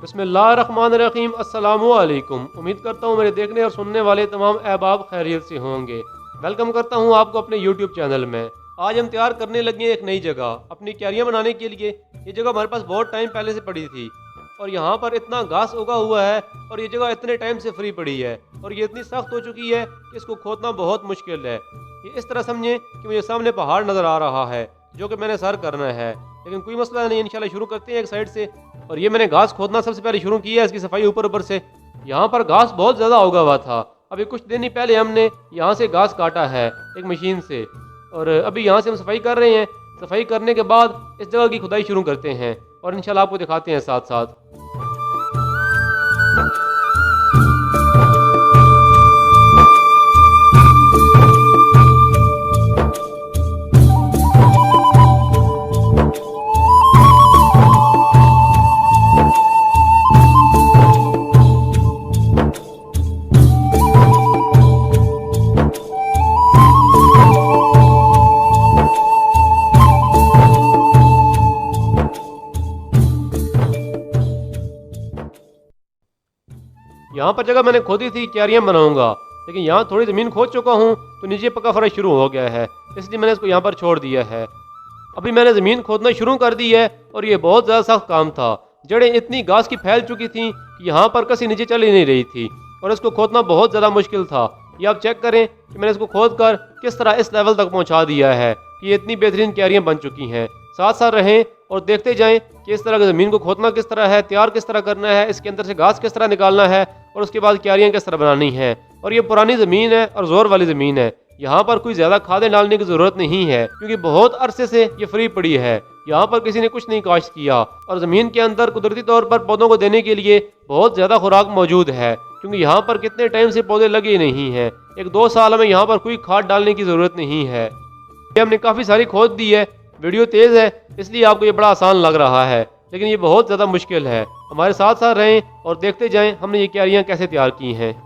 बिस्मिल्लाहिर्रहमानिर्रहीम। अस्सलामु अलैकुम। उम्मीद करता हूँ मेरे देखने और सुनने वाले तमाम अहबाब खैरियत से होंगे। वेलकम करता हूँ आपको अपने यूट्यूब चैनल में। आज हम तैयार करने लगे हैं एक नई जगह अपनी क्यारियाँ बनाने के लिए। ये जगह हमारे पास बहुत टाइम पहले से पड़ी थी और यहाँ पर इतना घास उगा हुआ है और ये जगह इतने टाइम से फ्री पड़ी है और ये इतनी सख्त हो चुकी है कि इसको खोदना बहुत मुश्किल है। ये इस तरह समझें कि मुझे सामने पहाड़ नज़र आ रहा है जो कि मैंने सर करना है, लेकिन कोई मसला नहीं, इंशाल्लाह शुरू करते हैं एक साइड से। और ये मैंने घास खोदना सबसे पहले शुरू किया है, इसकी सफाई ऊपर ऊपर से। यहाँ पर घास बहुत ज़्यादा उगा हुआ था। अभी कुछ दिन ही पहले हमने यहाँ से घास काटा है एक मशीन से और अभी यहाँ से हम सफाई कर रहे हैं। सफाई करने के बाद इस जगह की खुदाई शुरू करते हैं और इंशाल्लाह आपको दिखाते हैं साथ साथ। यहाँ पर जगह मैंने खोदी थी क्यारियाँ बनाऊंगा, लेकिन यहाँ थोड़ी ज़मीन खोद चुका हूँ तो नीचे पक्का फर्श शुरू हो गया है, इसलिए मैंने इसको यहाँ पर छोड़ दिया है। अभी मैंने ज़मीन खोदना शुरू कर दी है और ये बहुत ज़्यादा सख्त काम था। जड़ें इतनी घास की फैल चुकी थी कि यहाँ पर कसी नीचे चल ही नहीं रही थी और इसको खोदना बहुत ज़्यादा मुश्किल था। ये आप चेक करें कि मैंने इसको खोद कर किस तरह इस लेवल तक पहुँचा दिया है कि ये इतनी बेहतरीन क्यारियाँ बन चुकी हैं। साथ साथ रहें और देखते जाएं कि इस तरह की ज़मीन को खोदना किस तरह है, तैयार किस तरह करना है, इसके अंदर से घास किस तरह निकालना है और उसके बाद क्यारियाँ किस तरह बनानी है। और ये पुरानी ज़मीन है और ज़ोर वाली ज़मीन है, यहाँ पर कोई ज़्यादा खादें डालने की ज़रूरत नहीं है क्योंकि बहुत अरसे से ये फ्री पड़ी है। यहाँ पर किसी ने कुछ नहीं काश्त किया और ज़मीन के अंदर कुदरती तौर पर पौधों को देने के लिए बहुत ज़्यादा खुराक मौजूद है क्योंकि यहाँ पर कितने टाइम से पौधे लगे नहीं हैं। 1-2 साल में यहाँ पर कोई खाद डालने की ज़रूरत नहीं है। ये हमने काफ़ी सारी खोद दी है। वीडियो तेज़ है इसलिए आपको ये बड़ा आसान लग रहा है, लेकिन ये बहुत ज़्यादा मुश्किल है। हमारे साथ साथ रहें और देखते जाएं हमने ये क्यारियाँ कैसे तैयार की हैं।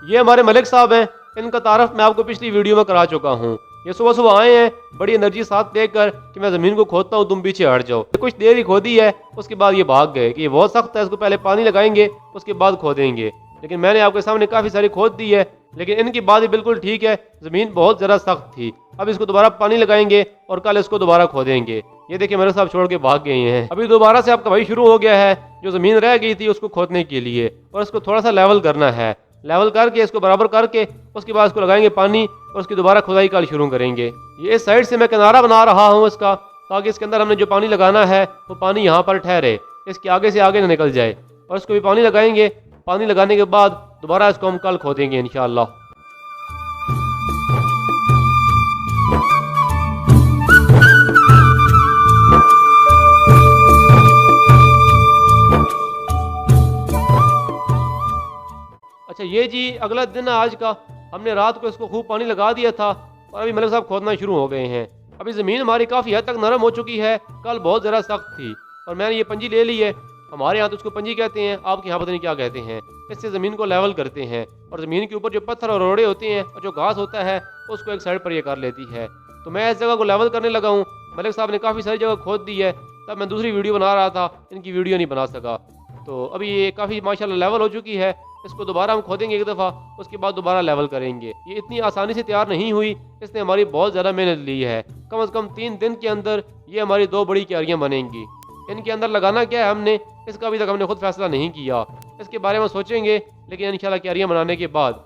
ये हमारे मलिक साहब हैं, इनका तारफ़ मैं आपको पिछली वीडियो में करा चुका हूँ। ये सुबह सुबह आए हैं बड़ी एनर्जी साथ लेकर कि मैं ज़मीन को खोदता हूँ, तुम पीछे हट जाओ। कुछ देर ही खोदी है, उसके बाद ये भाग गए कि ये बहुत सख्त है, इसको पहले पानी लगाएंगे उसके बाद खोदेंगे। लेकिन मैंने आपके सामने काफ़ी सारी खोद दी है, लेकिन इनकी बात ही बिल्कुल ठीक है, ज़मीन बहुत ज़्यादा सख्त थी। अब इसको दोबारा पानी लगाएंगे और कल इसको दोबारा खोदेंगे। ये देखिए मेरे साहब छोड़ के भाग गए हैं। अभी दोबारा से आपका भाई शुरू हो गया है जो ज़मीन रह गई थी उसको खोदने के लिए, और इसको थोड़ा सा लेवल करना है। लेवल करके इसको बराबर करके उसके बाद इसको लगाएंगे पानी और उसकी दोबारा खुदाई कल शुरू करेंगे। ये इस साइड से मैं किनारा बना रहा हूँ इसका, ताकि इसके अंदर हमने जो पानी लगाना है वो पानी यहाँ पर ठहरे, इसके आगे से आगे न निकल जाए। और इसको भी पानी लगाएंगे, पानी लगाने के बाद दोबारा इसको हम कल खोदेंगे इंशाअल्लाह। अच्छा ये जी अगला दिन है आज का। हमने रात को इसको खूब पानी लगा दिया था और अभी मलिक साहब खोदना शुरू हो गए हैं। अभी ज़मीन हमारी काफ़ी हद तक नरम हो चुकी है, कल बहुत ज़्यादा सख्त थी और मैंने ये पंजी ले ली है। हमारे यहाँ तो उसको पंजी कहते हैं, आपके यहाँ पता नहीं क्या कहते हैं। इससे ज़मीन को लेवल करते हैं और ज़मीन के ऊपर जो पत्थर और रोड़े होते हैं और जो घास होता है उसको एक साइड पर ये कर लेती है। तो मैं इस जगह को लेवल करने लगा हूँ। मलिक साहब ने काफ़ी सारी जगह खोद दी है, तब मैं दूसरी वीडियो बना रहा था, इनकी वीडियो नहीं बना सका। तो अभी ये काफ़ी माशाल्लाह लेवल हो चुकी है। इसको दोबारा हम खोदेंगे एक दफ़ा, उसके बाद दोबारा लेवल करेंगे। ये इतनी आसानी से तैयार नहीं हुई, इसने हमारी बहुत ज़्यादा मेहनत ली है। कम से कम 3 दिन के अंदर ये हमारी 2 बड़ी क्यारियाँ बनेंगी। इनके अंदर लगाना क्या है हमने, इसका अभी तक हमने खुद फैसला नहीं किया। इसके बारे में सोचेंगे, लेकिन इंशाल्लाह क्यारियाँ बनाने के बाद।